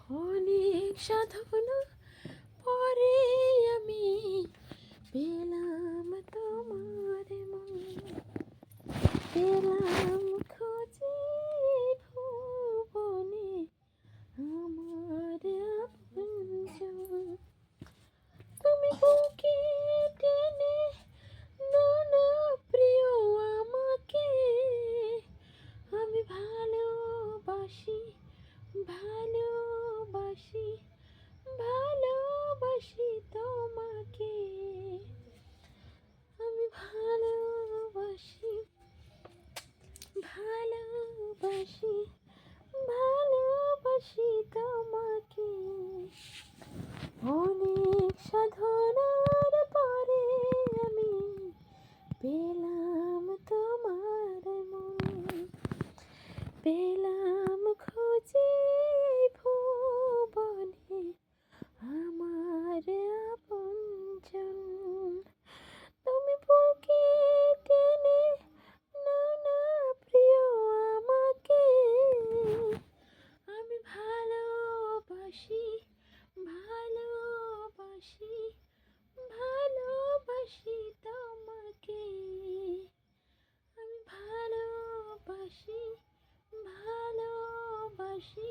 অনেক সাধনা পরে আমি পেলাম তোমার মন, পেলাম খুঁজে ভুবনে আমার আপনজন। তুমি বুকে টেনে নাও প্রিয় আমাকে, আমি ভালোবাসি ভালোবাসি ভালোবাসি তোমাকে, আমি ভালোবাসি ভালোবাসি ভালোবাসি তোমাকে। অনেক সাধনার পরে আমি পেলাম তোমার মন, পেলাম খুঁজে ভুবনে আমার আপনজন। তুমি বুকে টেনে নাও না প্রিয় আমাকে, আমি ভালোবাসি ভালোবাসি ভালোবাসি তোমাকে, আমি ভালোবাসি ভালোবাসি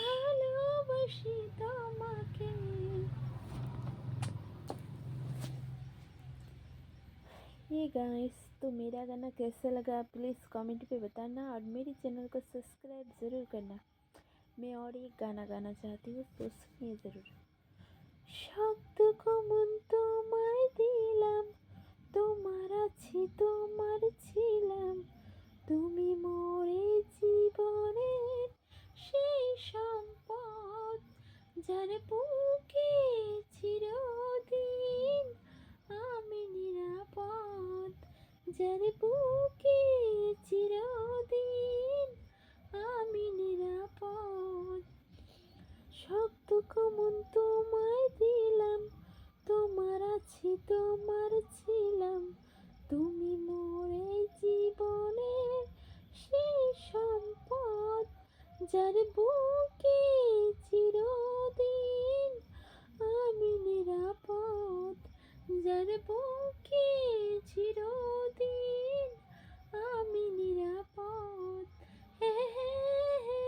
ভালোবাসি তোমাকে। ये गाइस, तो मेरा गाना कैसा लगा प्लीज़ कमेंट पे बताना और मेरे चैनल को सब्सक्राइब ज़रूर करना। मैं और एक गाना गाना चाहती हूँ तो सुनिए ज़रूर। শক্ত কমন তোমায় দিলাম, তোমার আছি তোমার ছিলাম, তুমি মোরে জীবনের সেই সম্পদ, যার বুকে চিরদিন আমি নিরাপদ, যার বুকে চিরদিন আমি নিরাপদ। শক্ত কমন তোমায় দিলাম, তোমার আছি তোমার ছিলাম, তুমি মোরে জীবনের সেই সম্পদ, যার বুকে চিরদিন আমি নিরাপদ, যার বুকে চিরদিন আমি নিরাপদ। হে হে হে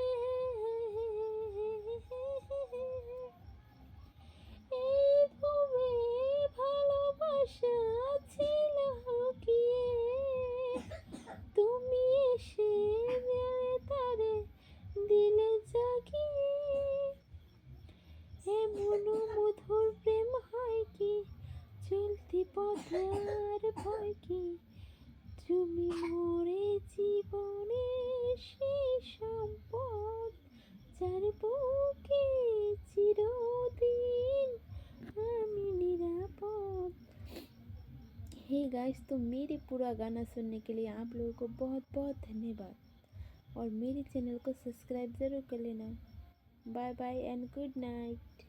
এই ভুবে ভালোবাসা ছিল লুকিয়ে, তুমি এসে তারে দিলে জাগিয়ে। এমন মধুর প্রেম হয় কি, চলতি পথে আর ভয় কি, তুমি মোরে জীবনে সেই সম্পদ, যার বুকে চিরদিন আমি निरापद। हे गाइस, तो मेरे पूरा गाना सुनने के लिए आप लोगों को बहुत बहुत धन्यवाद और मेरे चैनल को सब्सक्राइब ज़रूर कर लेना। Bye bye and good night.